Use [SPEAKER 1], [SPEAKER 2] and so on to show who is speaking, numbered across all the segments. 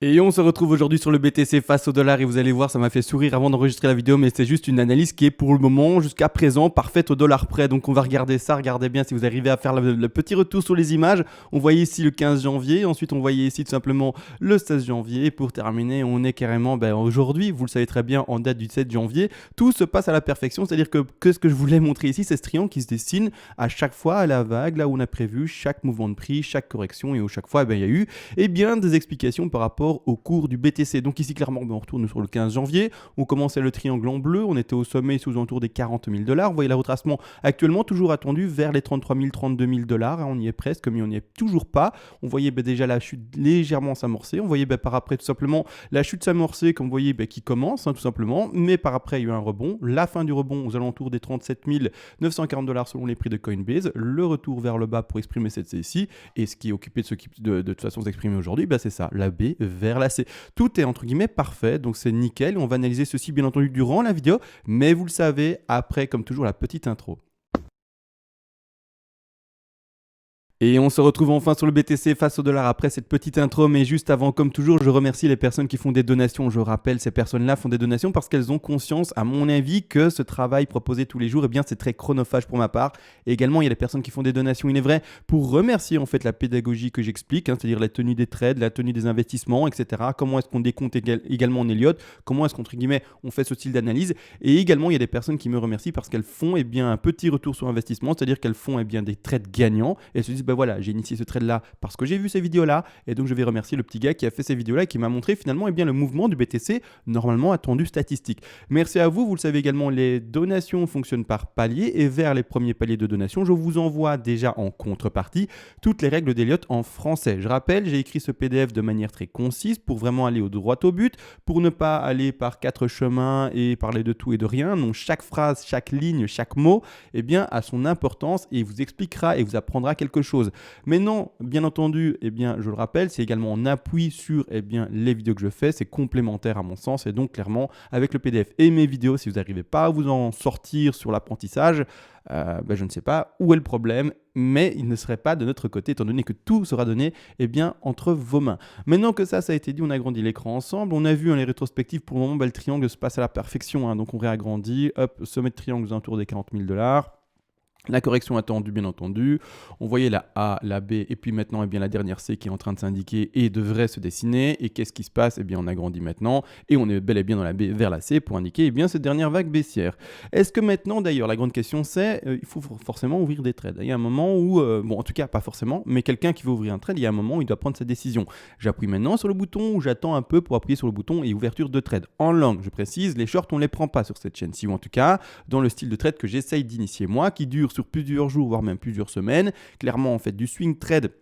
[SPEAKER 1] Et on se retrouve aujourd'hui sur le BTC face au dollar et vous allez voir, ça m'a fait sourire avant d'enregistrer la vidéo, mais c'est juste une analyse qui est pour le moment, jusqu'à présent, parfaite au dollar près. Donc on va regarder ça, regardez bien si vous arrivez à faire le petit retour sur les images. On voyait ici le 15 janvier, ensuite on voyait ici tout simplement le 16 janvier. Et pour terminer, on est carrément aujourd'hui, vous le savez très bien, en date du 7 janvier. Tout se passe à la perfection, c'est-à-dire que ce que je voulais montrer ici, c'est ce triangle qui se dessine à chaque fois à la vague, là où on a prévu chaque mouvement de prix, chaque correction et où chaque fois il y a eu des explications par rapport au cours du BTC. Donc ici clairement on retourne sur le 15 janvier, on commençait le triangle en bleu, on était au sommet sous autour des 40 000 $. Vous voyez le retracement actuellement toujours attendu vers les 33 000, 32 000 $. On y est presque, mais on n'y est toujours pas. On voyait déjà la chute légèrement s'amorcer. On voyait par après tout simplement la chute s'amorcer, comme vous voyez, qui commence tout simplement. Mais par après, il y a eu un rebond. La fin du rebond aux alentours des 37 940 $ selon les prix de Coinbase. Le retour vers le bas pour exprimer cette C-ci. Et ce qui est occupé de toute façon s'exprimer aujourd'hui, c'est ça, la B vers la C. Tout est entre guillemets parfait, donc c'est nickel. On va analyser ceci bien entendu durant la vidéo, mais vous le savez, après, comme toujours, la petite intro. Et on se retrouve enfin sur le BTC face au dollar après cette petite intro, mais juste avant, comme toujours, je remercie les personnes qui font des donations. Je rappelle, ces personnes-là font des donations parce qu'elles ont conscience, à mon avis, que ce travail proposé tous les jours, c'est très chronophage pour ma part. Et également, il y a des personnes qui font des donations, il est vrai, pour remercier en fait la pédagogie que j'explique, c'est-à-dire la tenue des trades, la tenue des investissements, etc. Comment est-ce qu'on décompte également en Elliott, comment est-ce qu'entre guillemets on fait ce style d'analyse. Et également, il y a des personnes qui me remercient parce qu'elles font un petit retour sur investissement, c'est-à-dire qu'elles font des trades gagnants et elles se disent voilà, j'ai initié ce trade là parce que j'ai vu ces vidéos là et donc je vais remercier le petit gars qui a fait ces vidéos là et qui m'a montré finalement le mouvement du BTC normalement attendu statistique. Merci à vous, vous le savez également, les donations fonctionnent par palier et vers les premiers paliers de donation, je vous envoie déjà en contrepartie toutes les règles d'Elliott en français. Je rappelle, j'ai écrit ce PDF de manière très concise pour vraiment aller au droit au but, pour ne pas aller par quatre chemins et parler de tout et de rien. Non, chaque phrase, chaque ligne, chaque mot a son importance et vous expliquera et vous apprendra quelque chose. Mais non, bien entendu, je le rappelle, c'est également en appui sur les vidéos que je fais, c'est complémentaire à mon sens et donc clairement avec le PDF et mes vidéos, si vous n'arrivez pas à vous en sortir sur l'apprentissage, je ne sais pas où est le problème, mais il ne serait pas de notre côté étant donné que tout sera donné entre vos mains. Maintenant que ça a été dit, on a agrandi l'écran ensemble, on a vu les rétrospectives, pour le moment le triangle se passe à la perfection, donc on réagrandit, hop, sommet de triangle aux alentours des 40 000 $. La correction attendue, bien entendu. On voyait la A, la B, et puis maintenant, la dernière C qui est en train de s'indiquer et devrait se dessiner. Et qu'est-ce qui se passe ? On agrandit maintenant et on est bel et bien dans la B vers la C pour indiquer cette dernière vague baissière. Est-ce que maintenant, d'ailleurs, la grande question c'est, il faut forcément ouvrir des trades. Il y a un moment où, en tout cas, pas forcément, mais quelqu'un qui veut ouvrir un trade, il y a un moment où il doit prendre sa décision. J'appuie maintenant sur le bouton ou j'attends un peu pour appuyer sur le bouton et ouverture de trade. En langue, je précise, les shorts, on ne les prend pas sur cette chaîne-ci, ou en tout cas, dans le style de trade que j'essaye d'initier moi, qui dure sur plusieurs jours, voire même plusieurs semaines. Clairement, en fait, du swing trade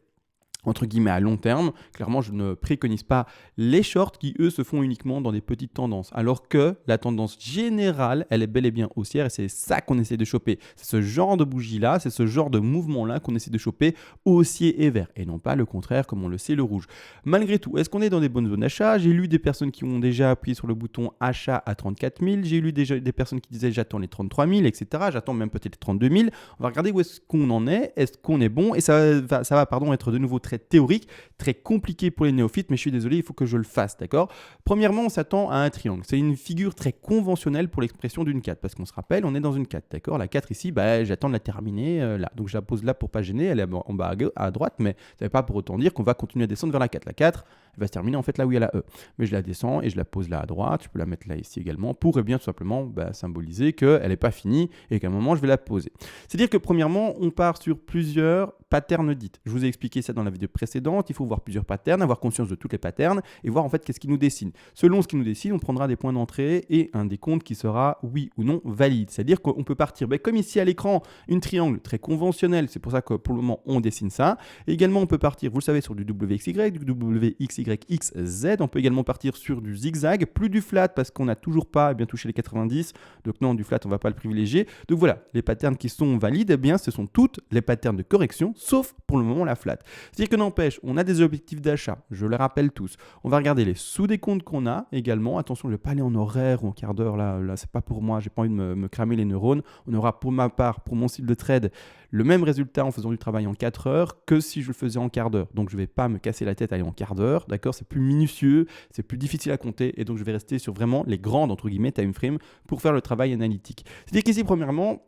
[SPEAKER 1] entre guillemets à long terme. Clairement, je ne préconise pas les shorts qui, eux, se font uniquement dans des petites tendances. Alors que la tendance générale, elle est bel et bien haussière et c'est ça qu'on essaie de choper. C'est ce genre de bougie-là, c'est ce genre de mouvement-là qu'on essaie de choper haussier et vert et non pas le contraire comme on le sait, le rouge. Malgré tout, est-ce qu'on est dans des bonnes zones d'achat ? J'ai lu des personnes qui ont déjà appuyé sur le bouton achat à 34 000. J'ai lu déjà des personnes qui disaient j'attends les 33 000, etc. J'attends même peut-être les 32 000. On va regarder où est-ce qu'on en est. Est-ce qu'on est bon ? Et ça va être de nouveau très théorique, très compliqué pour les néophytes, mais je suis désolé, il faut que je le fasse, d'accord ? Premièrement, on s'attend à un triangle. C'est une figure très conventionnelle pour l'expression d'une 4, parce qu'on se rappelle, on est dans une 4, d'accord ? La 4 ici, j'attends de la terminer là. Donc je la pose là pour pas gêner, elle est en bas à droite, mais ça ne veut pas pour autant dire qu'on va continuer à descendre vers la 4. La 4, elle va se terminer en fait là où il y a la E. Mais je la descends et je la pose là à droite, je peux la mettre là ici également, pour tout simplement symboliser qu'elle n'est pas finie et qu'à un moment je vais la poser. C'est-à-dire que premièrement, on part sur plusieurs patterns dites. Je vous ai expliqué ça dans la vidéo précédente, il faut voir plusieurs patterns, avoir conscience de toutes les patterns et voir en fait qu'est-ce qui nous dessine. Selon ce qui nous dessine, on prendra des points d'entrée et un décompte qui sera oui ou non valide. C'est-à-dire qu'on peut partir, comme ici à l'écran, une triangle très conventionnelle, c'est pour ça que pour le moment on dessine ça. Et également on peut partir, vous le savez, sur du WXY, du WXYXZ, on peut également partir sur du zigzag, plus du flat parce qu'on n'a toujours pas touché les 90, donc non, du flat on ne va pas le privilégier. Donc voilà, les patterns qui sont valides, ce sont toutes les patterns de correction, sauf pour le moment la flat. C'est-à-dire que n'empêche, on a des objectifs d'achat, je le rappelle tous. On va regarder les sous-décomptes qu'on a également. Attention, je ne vais pas aller en horaire ou en quart d'heure, là c'est pas pour moi, j'ai pas envie de me cramer les neurones. On aura pour ma part, pour mon style de trade, le même résultat en faisant du travail en 4 heures que si je le faisais en quart d'heure. Donc je ne vais pas me casser la tête à aller en quart d'heure, d'accord? C'est plus minutieux, c'est plus difficile à compter et donc je vais rester sur vraiment les grandes, entre guillemets, time frame pour faire le travail analytique. C'est-à-dire qu'ici, premièrement,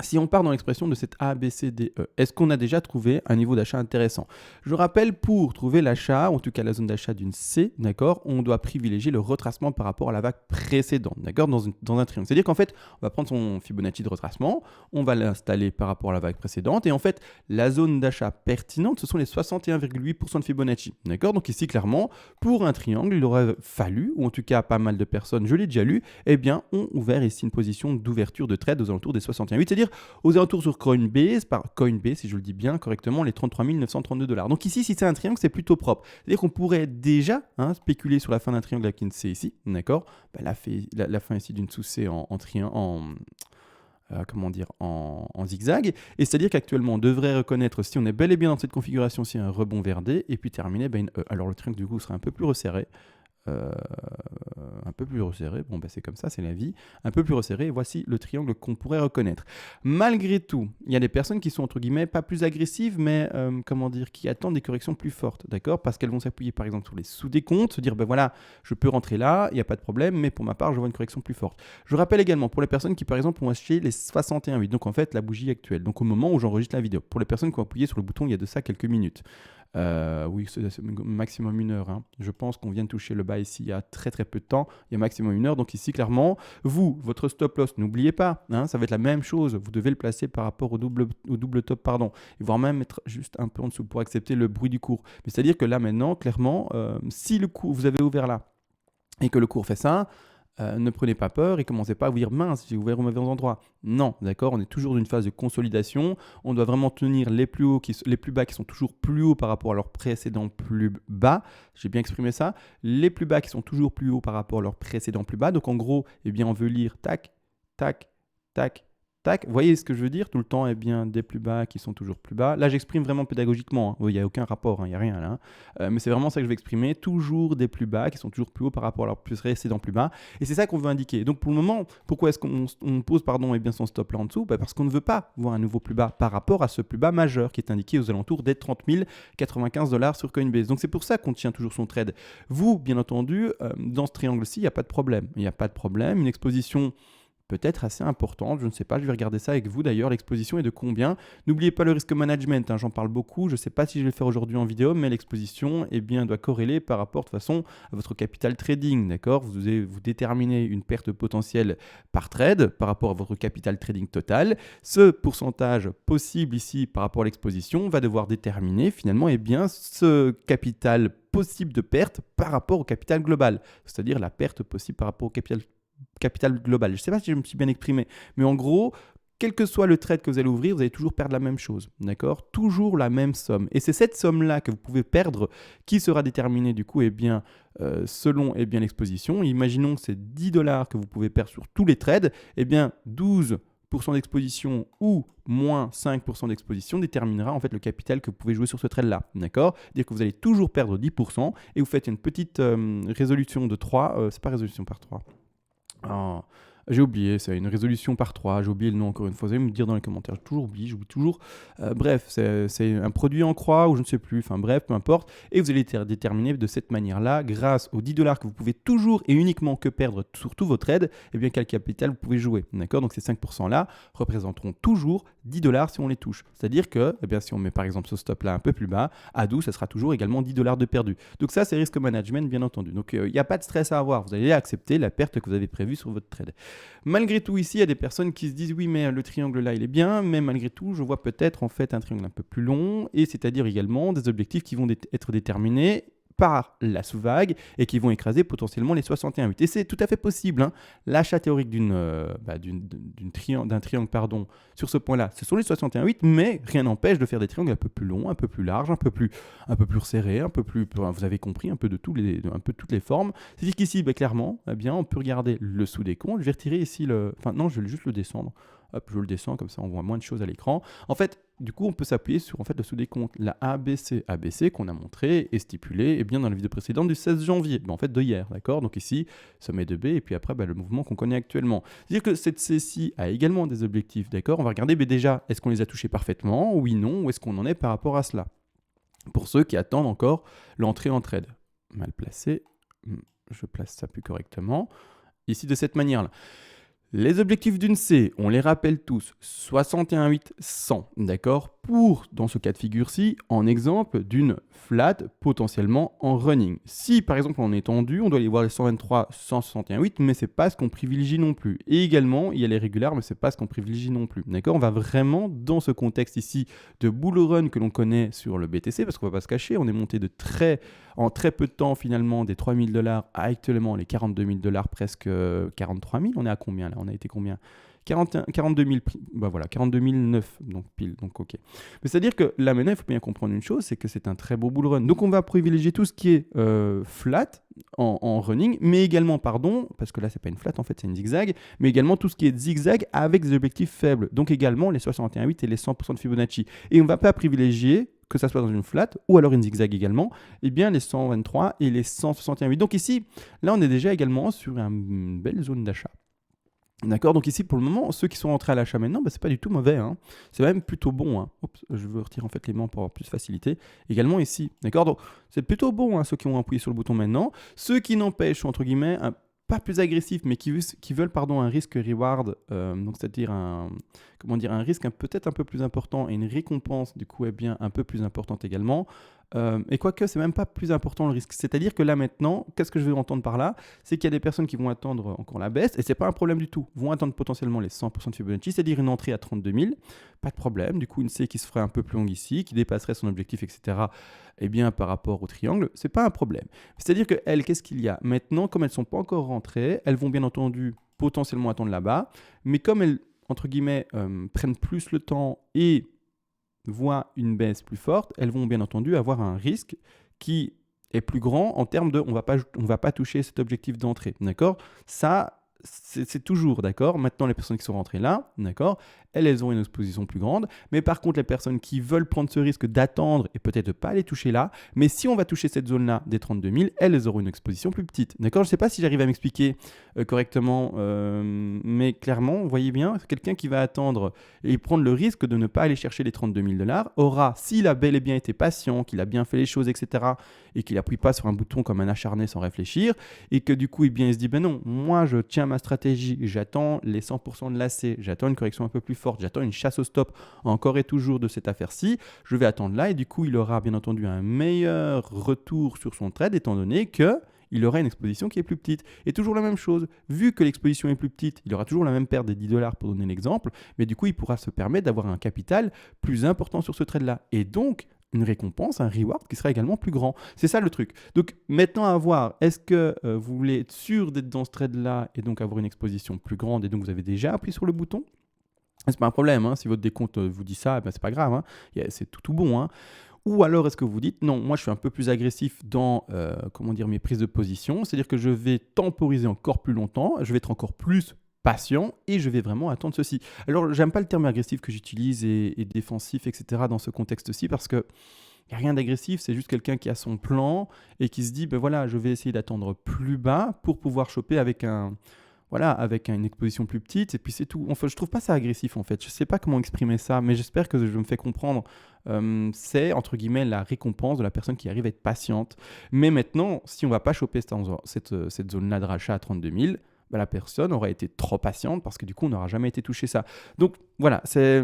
[SPEAKER 1] si on part dans l'expression de cette A, B, C, D, E, est-ce qu'on a déjà trouvé un niveau d'achat intéressant? Je rappelle, pour trouver l'achat, en tout cas la zone d'achat d'une C, d'accord, on doit privilégier le retracement par rapport à la vague précédente, d'accord, dans un triangle. C'est-à-dire qu'en fait, on va prendre son Fibonacci de retracement, on va l'installer par rapport à la vague précédente, et en fait, la zone d'achat pertinente, ce sont les 61,8% de Fibonacci, d'accord? Donc ici, clairement, pour un triangle, il aurait fallu, ou en tout cas pas mal de personnes, je l'ai déjà lu, eh bien, ont ouvert ici une position d'ouverture de trade aux alentours des 61,8, c'est-à-dire aux alentours sur Coinbase, si je le dis bien correctement, les 33 932 $. Donc ici, si c'est un triangle, c'est plutôt propre. C'est-à-dire qu'on pourrait déjà spéculer sur la fin d'un triangle avec une C ici, d'accord, la fin ici d'une sous-C en zigzag, et c'est-à-dire qu'actuellement on devrait reconnaître, si on est bel et bien dans cette configuration, si un rebond vers D, et puis terminer une E. Alors le triangle du coup serait un peu plus resserré, bon c'est comme ça, c'est la vie, un peu plus resserré, et voici le triangle qu'on pourrait reconnaître. Malgré tout, il y a des personnes qui sont entre guillemets pas plus agressives, mais qui attendent des corrections plus fortes, d'accord, parce qu'elles vont s'appuyer par exemple sur les sous-décomptes, se dire voilà, je peux rentrer là, il n'y a pas de problème, mais pour ma part je vois une correction plus forte. Je rappelle également pour les personnes qui par exemple ont acheté les 61,8, donc en fait la bougie actuelle, donc au moment où j'enregistre la vidéo, pour les personnes qui ont appuyé sur le bouton il y a de ça quelques minutes. Oui, c'est maximum 1 heure. Je pense qu'on vient de toucher le bas ici il y a très très peu de temps. Il y a maximum 1 heure. Donc ici, clairement, votre stop loss, n'oubliez pas, ça va être la même chose. Vous devez le placer par rapport au double top, et voire même être juste un peu en dessous pour accepter le bruit du cours. Mais c'est-à-dire que là maintenant, clairement, si le cours, vous avez ouvert là et que le cours fait ça, ne prenez pas peur et commencez pas à vous dire mince, j'ai ouvert au mauvais endroit. Non, d'accord, on est toujours dans une phase de consolidation. On doit vraiment tenir les plus bas qui sont toujours plus hauts par rapport à leurs précédents plus bas. J'ai bien exprimé ça. Les plus bas qui sont toujours plus hauts par rapport à leurs précédents plus bas. Donc en gros, on veut lire tac, tac, tac, tac. Vous voyez ce que je veux dire? Tout le temps, des plus bas qui sont toujours plus bas. Là, j'exprime vraiment pédagogiquement. Il n'y a aucun rapport, il n'y a rien là. Mais c'est vraiment ça que je vais exprimer. Toujours des plus bas qui sont toujours plus hauts par rapport à leurs précédents plus bas. Et c'est ça qu'on veut indiquer. Donc pour le moment, pourquoi est-ce qu'on pose son stop là en dessous? Parce qu'on ne veut pas voir un nouveau plus bas par rapport à ce plus bas majeur qui est indiqué aux alentours des 30 095 $ sur Coinbase. Donc c'est pour ça qu'on tient toujours son trade. Vous, bien entendu, dans ce triangle-ci, il n'y a pas de problème. Il n'y a pas de problème. Une exposition peut-être assez importante, je ne sais pas, je vais regarder ça avec vous d'ailleurs, l'exposition est de combien? N'oubliez pas le risque management, j'en parle beaucoup, je ne sais pas si je vais le faire aujourd'hui en vidéo, mais l'exposition doit corréler par rapport de toute façon à votre capital trading, d'accord? Vous déterminez une perte potentielle par trade par rapport à votre capital trading total. Ce pourcentage possible ici par rapport à l'exposition va devoir déterminer finalement ce capital possible de perte par rapport au capital global, c'est-à-dire la perte possible par rapport au capital global. Je ne sais pas si je me suis bien exprimé, mais en gros, quel que soit le trade que vous allez ouvrir, vous allez toujours perdre la même chose, d'accord? Toujours la même somme. Et c'est cette somme-là que vous pouvez perdre qui sera déterminée du coup, selon l'exposition. Imaginons que c'est 10 $ que vous pouvez perdre sur tous les trades, 12% d'exposition ou moins 5% d'exposition déterminera en fait le capital que vous pouvez jouer sur ce trade-là, d'accord? C'est-à-dire que vous allez toujours perdre 10% et vous faites une petite résolution de 3, c'est pas résolution par 3. J'ai oublié, c'est une résolution par 3, j'ai oublié le nom encore une fois, vous allez me dire dans les commentaires, j'oublie toujours. Bref, c'est un produit en croix ou je ne sais plus, bref, peu importe. Et vous allez déterminer de cette manière-là, grâce aux 10 $ que vous pouvez toujours et uniquement que perdre sur tous vos trades, quel capital vous pouvez jouer, d'accord? Donc ces 5%-là représenteront toujours 10 $ si on les touche. C'est-à-dire que, si on met par exemple ce stop-là un peu plus bas, à 12, ça sera toujours également 10 $ de perdu. Donc ça, c'est risque management, bien entendu. Donc il n'y a pas de stress à avoir, vous allez accepter la perte que vous avez prévue sur votre trade. Malgré tout, ici, il y a des personnes qui se disent oui, mais le triangle là, il est bien, mais malgré tout, je vois peut-être en fait un triangle un peu plus long, et c'est-à-dire également des objectifs qui vont être déterminés par la sous-vague et qui vont écraser potentiellement les 61,8. Et c'est tout à fait possible. L'achat théorique d'un triangle sur ce point-là, ce sont les 61,8, mais rien n'empêche de faire des triangles un peu plus longs, un peu plus larges, un peu plus resserrés, un peu plus, vous avez compris, un peu toutes les formes. C'est-à-dire qu'ici, clairement, on peut regarder le sous-décompte. Je vais retirer ici je vais juste le descendre. Hop, je le descends, comme ça on voit moins de choses à l'écran. En fait, du coup, on peut s'appuyer sur en fait, le sous-décompte, la ABC qu'on a montré et stipulé bien dans la vidéo précédente du 16 janvier, en fait de hier, d'accord? Donc ici, sommet de B et puis après, le mouvement qu'on connaît actuellement. C'est-à-dire que cette C-ci a également des objectifs, d'accord? On va regarder déjà, est-ce qu'on les a touchés parfaitement? Oui, non, où est-ce qu'on en est par rapport à cela? Pour ceux qui attendent encore l'entrée en trade. Mal placé, je place ça plus correctement. Ici, de cette manière-là. Les objectifs d'une C, on les rappelle tous, 61,8, 100, d'accord? Pour, dans ce cas de figure-ci, en exemple d'une flat potentiellement en running. Si par exemple on est tendu, on doit aller voir les 123, 161,8, mais c'est pas ce qu'on privilégie non plus. Et également, il y a les régulaires, mais c'est pas ce qu'on privilégie non plus, d'accord? On va vraiment dans ce contexte ici de bull run que l'on connaît sur le BTC, parce qu'on va pas se cacher, on est monté en très peu de temps finalement des 3 000 $ à actuellement les 42 000 $, presque 43 000. On est à combien là? On a été combien? 42 000, voilà, 42 009, donc pile, donc ok. Mais c'est-à-dire que là maintenant, il faut bien comprendre une chose, c'est que c'est un très beau bull run. Donc on va privilégier tout ce qui est flat en running, mais également, parce que là c'est pas une flat en fait, c'est une zigzag, mais également tout ce qui est zigzag avec des objectifs faibles. Donc également les 61,8 et les 100% de Fibonacci. Et on ne va pas privilégier, que ça soit dans une flat ou alors une zigzag également, les 123 et les 161,8. Donc ici, là on est déjà également sur une belle zone d'achat. D'accord, donc ici pour le moment, ceux qui sont rentrés à l'achat maintenant, c'est pas du tout mauvais, hein. C'est même plutôt bon, hein. Oups, je veux retirer en fait les mains pour avoir plus de facilité. Également ici, d'accord, donc c'est plutôt bon, hein, ceux qui ont appuyé sur le bouton maintenant. Ceux qui n'empêchent, entre guillemets, pas plus agressifs, mais qui veulent un risque reward, donc c'est-à-dire un risque peut-être un peu plus important et une récompense du coup un peu plus importante également. Et quoique, c'est même pas plus important le risque. C'est-à-dire que là maintenant, qu'est-ce que je veux entendre par là? C'est qu'il y a des personnes qui vont attendre encore la baisse, et c'est pas un problème du tout. Vont attendre potentiellement les 100% de Fibonacci, c'est-à-dire une entrée à 32 000, pas de problème. Du coup, une C qui se ferait un peu plus longue ici, qui dépasserait son objectif, etc. Par rapport au triangle, c'est pas un problème. C'est-à-dire que elles, qu'est-ce qu'il y a? Maintenant, comme elles sont pas encore rentrées, elles vont bien entendu potentiellement attendre là-bas, mais comme elles, entre guillemets, prennent plus le temps et voient une baisse plus forte, elles vont bien entendu avoir un risque qui est plus grand en termes de on va pas toucher cet objectif d'entrée, d'accord? Ça, c'est toujours, d'accord? Maintenant, les personnes qui sont rentrées là, d'accord, elles ont une exposition plus grande, mais par contre, les personnes qui veulent prendre ce risque d'attendre et peut-être de ne pas aller toucher là, mais si on va toucher cette zone-là des 32 000, elles auront une exposition plus petite, d'accord? Je ne sais pas si j'arrive à m'expliquer correctement, mais clairement, vous voyez bien, quelqu'un qui va attendre et prendre le risque de ne pas aller chercher les 32 000 $ aura, s'il a bel et bien été patient, qu'il a bien fait les choses, etc., et qu'il n'appuie pas sur un bouton comme un acharné sans réfléchir, et que du coup, il se dit, ben non, moi, je tiens ma stratégie, j'attends les 100% de l'AC, j'attends une correction un peu plus forte, j'attends une chasse au stop encore et toujours de cette affaire-ci, je vais attendre là, et du coup, il aura bien entendu un meilleur retour sur son trade, étant donné que il aura une exposition qui est plus petite. Et toujours la même chose, vu que l'exposition est plus petite, il aura toujours la même perte des 10 $ pour donner l'exemple, mais du coup, il pourra se permettre d'avoir un capital plus important sur ce trade-là. Et donc, une récompense, un reward qui sera également plus grand. C'est ça le truc. Donc maintenant à voir, est-ce que vous voulez être sûr d'être dans ce trade-là et donc avoir une exposition plus grande et donc vous avez déjà appuyé sur le bouton? C'est pas un problème, hein. Si votre décompte vous dit ça, c'est pas grave, hein. C'est tout bon, hein. Ou alors est-ce que vous dites, non, moi je suis un peu plus agressif dans mes prises de position, c'est-à-dire que je vais temporiser encore plus longtemps, je vais être encore plus patient et je vais vraiment attendre ceci. Alors j'aime pas le terme agressif que j'utilise et défensif, etc. dans ce contexte-ci parce que il n'y a rien d'agressif, c'est juste quelqu'un qui a son plan et qui se dit, voilà, je vais essayer d'attendre plus bas pour pouvoir choper avec une exposition plus petite, et puis c'est tout. Enfin, je trouve pas ça agressif, en fait. Je sais pas comment exprimer ça, mais j'espère que je me fais comprendre. C'est, entre guillemets, la récompense de la personne qui arrive à être patiente. Mais maintenant, si on va pas choper cette zone-là de rachat à 32 000, la personne aura été trop patiente parce que du coup, on n'aura jamais été touché ça. Donc, voilà, c'est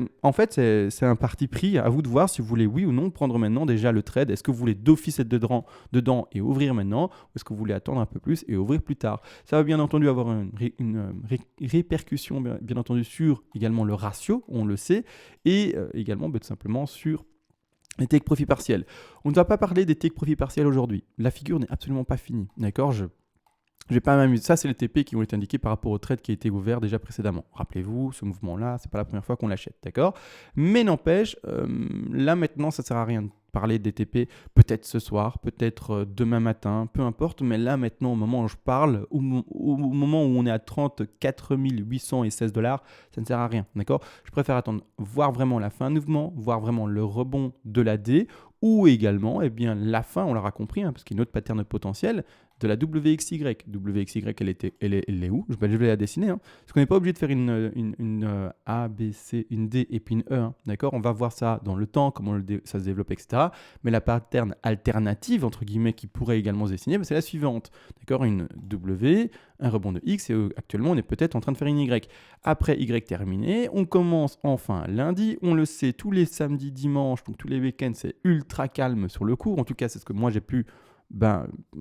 [SPEAKER 1] un parti pris. À vous de voir si vous voulez, oui ou non, prendre maintenant déjà le trade. Est-ce que vous voulez d'office être dedans et ouvrir maintenant, ou est-ce que vous voulez attendre un peu plus et ouvrir plus tard? Ça va bien entendu avoir une répercussion, bien entendu, sur également le ratio, on le sait, et également tout simplement sur les take profit partiels. On ne va pas parler des take profit partiels aujourd'hui. La figure n'est absolument pas finie, d'accord? Je vais pas m'amuser. Ça, c'est les TP qui ont été indiqués par rapport au trade qui a été ouvert déjà précédemment. Rappelez-vous, ce mouvement-là, c'est pas la première fois qu'on l'achète, d'accord? Mais n'empêche, là maintenant, ça sert à rien de parler des TP peut-être ce soir, peut-être demain matin, peu importe. Mais là, maintenant, au moment où je parle, au moment où on est à 34 816 $, ça ne sert à rien, d'accord? Je préfère attendre, voir vraiment la fin de mouvement, voir vraiment le rebond de la D, ou également eh bien, la fin, on l'aura compris, parce qu'il y a une autre pattern potentielle, de la WXY. WXY, elle est où? Je vais la dessiner. Parce qu'on n'est pas obligé de faire une A, B, C, une D et puis une E. D'accord? On va voir ça dans le temps, comment ça se développe, etc. Mais la pattern alternative, entre guillemets, qui pourrait également se dessiner, c'est la suivante. D'accord? Une W, un rebond de X, et actuellement, on est peut-être en train de faire une Y. Après Y terminé, on commence enfin lundi. On le sait, tous les samedis, dimanches, donc tous les week-ends, c'est ultra calme sur le cours. En tout cas, c'est ce que moi j'ai pu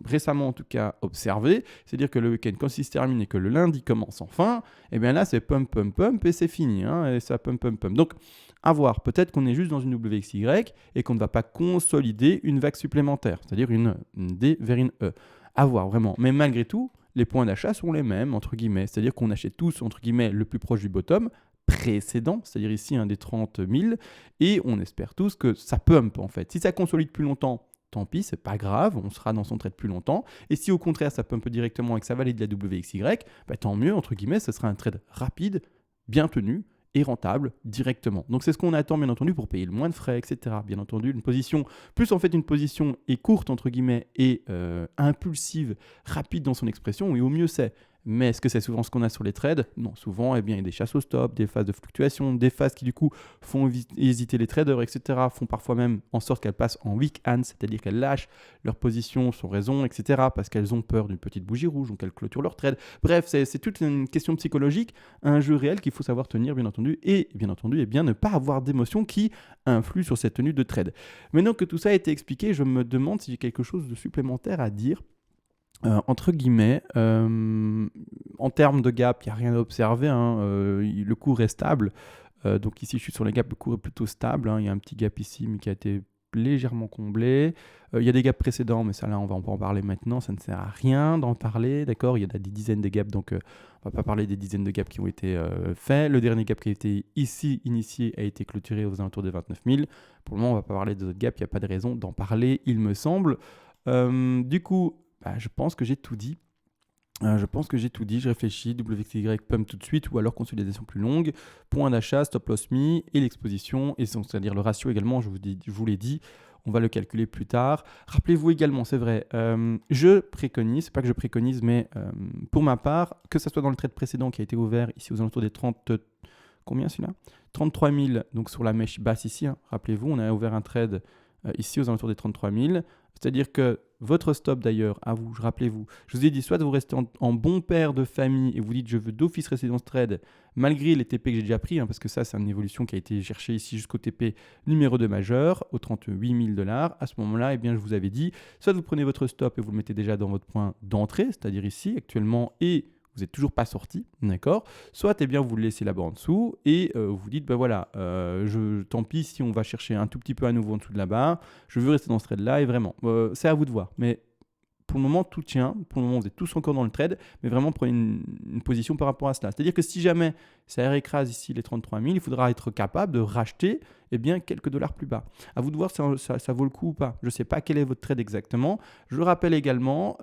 [SPEAKER 1] récemment en tout cas observé, c'est-à-dire que le week-end quand il se termine et que le lundi commence enfin, et bien là c'est pump pump pump et c'est fini, et ça pump pump pump. Donc à voir, peut-être qu'on est juste dans une WXY et qu'on ne va pas consolider une vague supplémentaire, c'est-à-dire une D vers une E. À voir vraiment, mais malgré tout, les points d'achat sont les mêmes entre guillemets, c'est-à-dire qu'on achète tous entre guillemets le plus proche du bottom précédent, c'est-à-dire ici un des 30 000, et on espère tous que ça pump en fait. Si ça consolide plus longtemps, tant pis, c'est pas grave, on sera dans son trade plus longtemps. Et si au contraire ça pump directement et que ça valide la WXY, tant mieux, entre guillemets, ce sera un trade rapide, bien tenu et rentable directement. Donc c'est ce qu'on attend bien entendu pour payer le moins de frais, etc. Bien entendu, une position, plus en fait une position est courte entre guillemets et impulsive, rapide dans son expression, et au mieux c'est. Mais est-ce que c'est souvent ce qu'on a sur les trades? Non, souvent, il y a des chasses au stop, des phases de fluctuation, des phases qui du coup font hésiter les traders, etc. Font parfois même en sorte qu'elles passent en weak hands, c'est-à-dire qu'elles lâchent leur position sans raison, etc. parce qu'elles ont peur d'une petite bougie rouge, donc elles clôturent leur trade. Bref, c'est toute une question psychologique, un jeu réel qu'il faut savoir tenir, bien entendu, et ne pas avoir d'émotions qui influent sur cette tenue de trade. Maintenant que tout ça a été expliqué, je me demande si j'ai quelque chose de supplémentaire à dire. Entre guillemets, en termes de gap, il n'y a rien à observer. Le cours est stable. Donc ici, je suis sur les gaps, le cours est plutôt stable. Il y a un petit gap ici, mais qui a été légèrement comblé. Il y a des gaps précédents, mais ça là, on va pas en parler maintenant. Ça ne sert à rien d'en parler. D'accord? Il y a des dizaines de gaps, donc on ne va pas parler des dizaines de gaps qui ont été faits. Le dernier gap qui a été ici initié a été clôturé aux alentours de 29 000. Pour le moment, on ne va pas parler des autres gaps. Il n'y a pas de raison d'en parler, il me semble. Du coup, je pense que j'ai tout dit. Je réfléchis, WXY pump tout de suite ou alors consolidation plus longue, point d'achat, stop loss mis et l'exposition, et c'est-à-dire le ratio également, je vous l'ai dit, on va le calculer plus tard. Rappelez-vous également, c'est vrai, je préconise, c'est pas que je préconise, mais pour ma part, que ce soit dans le trade précédent qui a été ouvert ici aux alentours des 30, combien celui-là 33 000, donc sur la mèche basse ici, rappelez-vous, on a ouvert un trade ici aux alentours des 33 000. C'est-à-dire que votre stop d'ailleurs, à vous, rappelez-vous, je vous ai dit soit vous restez en bon père de famille et vous dites je veux d'office rester dans ce trade malgré les TP que j'ai déjà pris, parce que ça c'est une évolution qui a été cherchée ici jusqu'au TP numéro 2 majeur, aux 38 000 $. À ce moment-là, je vous avais dit, soit vous prenez votre stop et vous le mettez déjà dans votre point d'entrée, c'est-à-dire ici actuellement, et vous n'êtes toujours pas sorti, d'accord? Soit vous le laissez là-bas en dessous et vous dites, tant pis si on va chercher un tout petit peu à nouveau en dessous de là-bas, je veux rester dans ce trade-là et vraiment, c'est à vous de voir. Mais pour le moment, tout tient. Pour le moment, vous êtes tous encore dans le trade, mais vraiment prenez une position par rapport à cela. C'est-à-dire que si jamais ça écrase ici les 33 000, il faudra être capable de racheter quelques dollars plus bas. À vous de voir si ça vaut le coup ou pas. Je ne sais pas quel est votre trade exactement. Je rappelle également...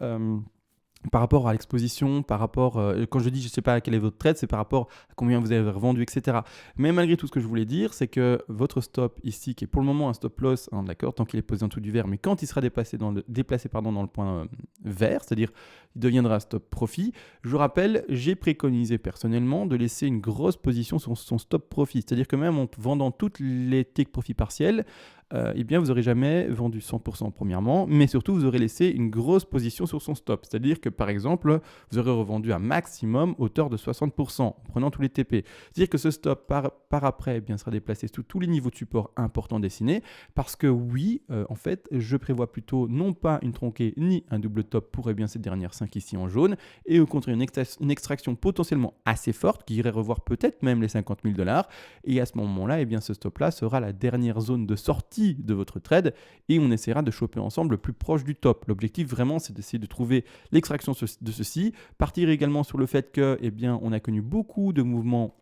[SPEAKER 1] par rapport à l'exposition, par rapport, quand je dis je ne sais pas quel est votre trade, c'est par rapport à combien vous avez revendu, etc. Mais malgré tout, ce que je voulais dire, c'est que votre stop ici, qui est pour le moment un stop loss, d'accord, tant qu'il est posé en dessous du vert, mais quand il sera déplacé dans le point vert, c'est-à-dire il deviendra stop profit, je rappelle, j'ai préconisé personnellement de laisser une grosse position sur son stop profit. C'est-à-dire que même en vendant toutes les take profit partiels, vous n'aurez jamais vendu 100% premièrement, mais surtout vous aurez laissé une grosse position sur son stop. C'est-à-dire que par exemple, vous aurez revendu un maximum hauteur de 60% en prenant tous les TP. C'est-à-dire que ce stop par après sera déplacé sous tous les niveaux de support importants dessinés, parce que oui, en fait, je prévois plutôt non pas une tronquée ni un double top pour cette dernière 5 ici en jaune, et au contraire une extraction potentiellement assez forte qui irait revoir peut-être même les 50 000 $. Et à ce moment-là, ce stop-là sera la dernière zone de sortie de votre trade et on essaiera de choper ensemble le plus proche du top. L'objectif vraiment, c'est d'essayer de trouver l'extraction de ceci, partir également sur le fait que on a connu beaucoup de mouvements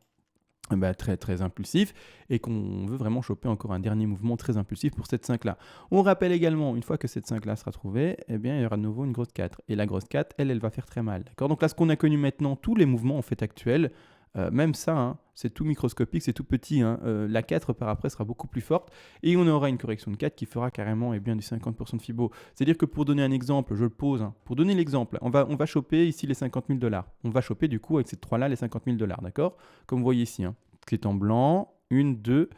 [SPEAKER 1] très, très impulsif et qu'on veut vraiment choper encore un dernier mouvement très impulsif pour cette 5 là. On rappelle également, une fois que cette 5 là sera trouvée, eh bien, il y aura de nouveau une grosse 4. Et la grosse 4, elle va faire très mal. D'accord. Donc là, ce qu'on a connu maintenant, tous les mouvements en fait actuels, même ça, hein, c'est tout microscopique, c'est tout petit. Hein. La 4 par après sera beaucoup plus forte et on aura une correction de 4 qui fera carrément du 50% de Fibo. C'est-à-dire que pour donner un exemple, je le pose, hein, pour donner l'exemple, on va choper ici les 50 000 $. On va choper du coup avec ces 3 là les 50 000 $, d'accord. Comme vous voyez ici, hein, qui est en blanc, 1, 2,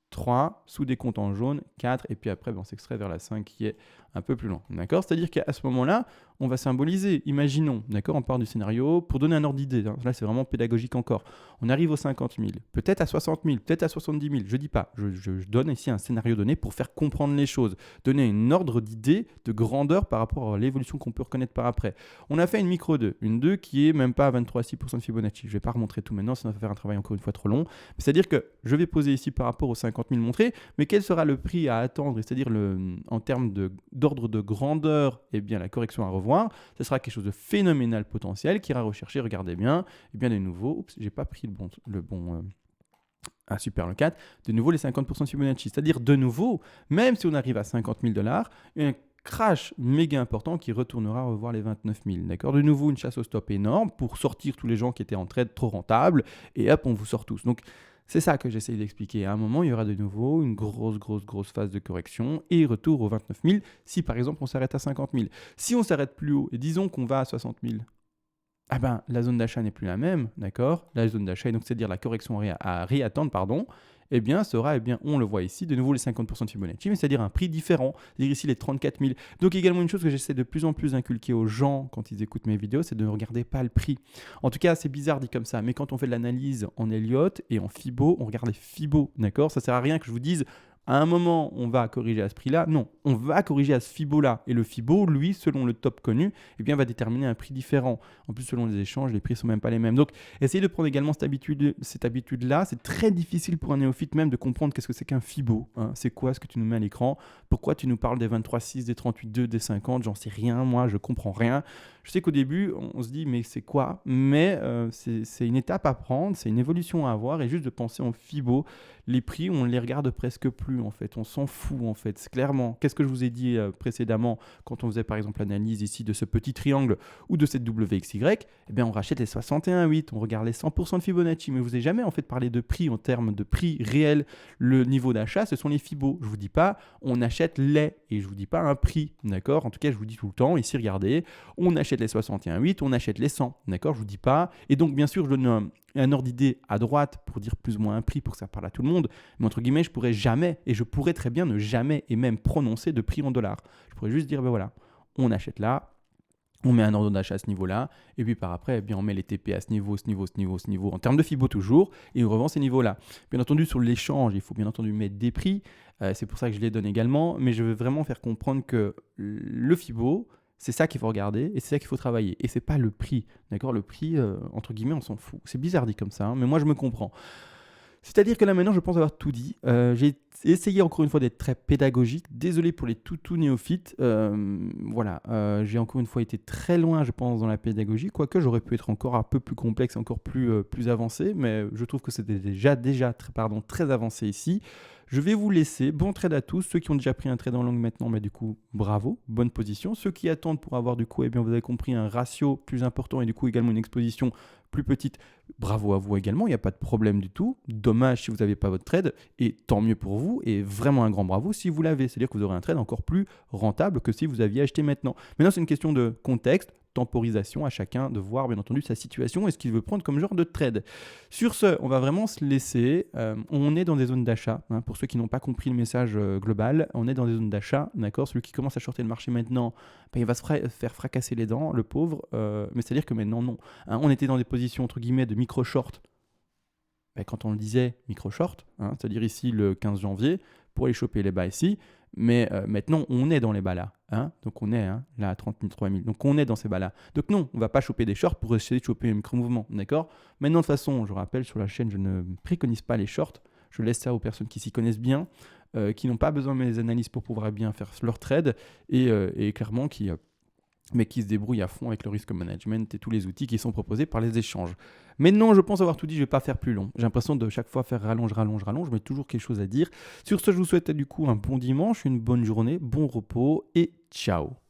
[SPEAKER 1] 3, sous des comptes en jaune, 4, et puis après on s'extrait vers la 5 qui est un peu plus loin. D'accord. C'est-à-dire qu'à ce moment-là, on va symboliser, imaginons, d'accord, on part du scénario, pour donner un ordre d'idée, hein, là c'est vraiment pédagogique encore, on arrive aux 50 000, peut-être à 60 000, peut-être à 70 000, je dis pas, je donne ici un scénario donné pour faire comprendre les choses, donner un ordre d'idée, de grandeur par rapport à l'évolution qu'on peut reconnaître par après. On a fait une micro 2, une 2 qui est même pas à 23,6% de Fibonacci, je vais pas remontrer tout maintenant, sinon ça va faire un travail encore une fois trop long, c'est-à-dire que je vais poser ici par rapport aux 50 000 montrés, mais quel sera le prix à attendre, c'est-à-dire en termes d'ordre de grandeur, eh bien la correction à revoir, ce sera quelque chose de phénoménal potentiel qui ira rechercher, regardez bien, et bien de nouveau, j'ai pas pris le bon super le 4, de nouveau les 50% de Fibonacci, c'est-à-dire de nouveau, même si on arrive à 50 000 $, un crash méga important qui retournera revoir les 29 000, d'accord. De nouveau une chasse au stop énorme pour sortir tous les gens qui étaient en trade trop rentables, et hop, on vous sort tous. Donc c'est ça que j'essaye d'expliquer. À un moment, il y aura de nouveau une grosse phase de correction et retour aux 29 000 si par exemple on s'arrête à 50 000. Si on s'arrête plus haut et disons qu'on va à 60 000, ah ben, la zone d'achat n'est plus la même, d'accord. La zone d'achat, donc c'est-à-dire la correction à réattendre, pardon, eh bien, sera, on le voit ici, de nouveau les 50% de Fibonacci, mais c'est-à-dire un prix différent, c'est-à-dire ici les 34 000. Donc également une chose que j'essaie de plus en plus d'inculquer aux gens quand ils écoutent mes vidéos, c'est de ne regarder pas le prix. En tout cas, c'est bizarre dit comme ça, mais quand on fait de l'analyse en Elliott et en Fibo, on regarde les Fibo, d'accord. Ça sert à rien que je vous dise, à un moment, on va corriger à ce prix-là. Non, on va corriger à ce Fibo-là. Et le Fibo, lui, selon le top connu, va déterminer un prix différent. En plus, selon les échanges, les prix ne sont même pas les mêmes. Donc, essayez de prendre également cette habitude-là. C'est très difficile pour un néophyte même de comprendre qu'est-ce que c'est qu'un Fibo. Hein. C'est quoi ce que tu nous mets à l'écran? Pourquoi tu nous parles des 23,6, des 38,2, des 50? J'en sais rien, moi, je comprends rien. Je sais qu'au début, on se dit, mais c'est quoi? Mais c'est une étape à prendre, c'est une évolution à avoir. Et juste de penser en Fibo, les prix, on ne les regarde presque plus, en fait. On s'en fout, en fait. C'est clairement, qu'est-ce que je vous ai dit précédemment quand on faisait, par exemple, l'analyse ici de ce petit triangle ou de cette WXY, on rachète les 61,8, on regarde les 100% de Fibonacci. Mais je vous ai jamais, en fait, parlé de prix en termes de prix réel. Le niveau d'achat, ce sont les Fibos. Je vous dis pas, on achète les, et je vous dis pas un prix, d'accord. En tout cas, je vous dis tout le temps, ici, regardez, on achète les 61,8, on achète les 100, d'accord. Je vous dis pas, et donc, bien sûr, je donne un ordre d'idée à droite pour dire plus ou moins un prix pour que ça parle à tout le monde. Mais entre guillemets, je pourrais jamais, et je pourrais très bien ne jamais et même prononcer de prix en dollars. Je pourrais juste dire, voilà, on achète là, on met un ordre d'achat à ce niveau-là, et puis par après, on met les TP à ce niveau, en termes de Fibo toujours, et on revend ces niveaux-là. Bien entendu, sur l'échange, il faut bien entendu mettre des prix, c'est pour ça que je les donne également, mais je veux vraiment faire comprendre que le Fibo, c'est ça qu'il faut regarder et c'est ça qu'il faut travailler. Et c'est pas le prix, d'accord. Le prix, entre guillemets, on s'en fout. C'est bizarre dit comme ça, hein, mais moi je me comprends. C'est-à-dire que là maintenant, je pense avoir tout dit. J'ai essayé encore une fois d'être très pédagogique. Désolé pour les tout néophytes. Voilà, j'ai encore une fois été très loin, je pense, dans la pédagogie. Quoique j'aurais pu être encore un peu plus complexe, encore plus avancé. Mais je trouve que c'était déjà très avancé ici. Je vais vous laisser. Bon trade à tous. Ceux qui ont déjà pris un trade en longue maintenant, mais du coup, bravo, bonne position. Ceux qui attendent pour avoir du coup, vous avez compris, un ratio plus important et du coup également une exposition plus petite, bravo à vous également, il n'y a pas de problème du tout. Dommage si vous n'avez pas votre trade, et tant mieux pour vous, et vraiment un grand bravo si vous l'avez. C'est-à-dire que vous aurez un trade encore plus rentable que si vous aviez acheté maintenant. Maintenant, c'est une question de contexte, temporisation, à chacun de voir bien entendu sa situation et ce qu'il veut prendre comme genre de trade. Sur ce, on va vraiment se laisser. On est dans des zones d'achat. Hein, pour ceux qui n'ont pas compris le message global, on est dans des zones d'achat. D'accord. Celui qui commence à shorter le marché maintenant, il va se faire fracasser les dents, le pauvre. Mais c'est-à-dire que maintenant, non. Hein, on était dans des positions entre guillemets de micro-short. Quand on le disait micro-short, hein, c'est-à-dire ici le 15 janvier, pour aller choper les bas ici. Mais maintenant, on est dans les bas là. Hein, donc on est là à 30 000, 3 000. Donc on est dans ces bas là. Donc non, on ne va pas choper des shorts pour essayer de choper un micro-mouvement. D'accord. Maintenant, de toute façon, je rappelle, sur la chaîne, je ne préconise pas les shorts. Je laisse ça aux personnes qui s'y connaissent bien, qui n'ont pas besoin de mes analyses pour pouvoir bien faire leur trade et clairement qui mais qui se débrouillent à fond avec le risk management et tous les outils qui sont proposés par les échanges. Mais non, je pense avoir tout dit, je ne vais pas faire plus long. J'ai l'impression de chaque fois faire rallonge, mais toujours quelque chose à dire. Sur ce, je vous souhaite du coup un bon dimanche, une bonne journée, bon repos et ciao.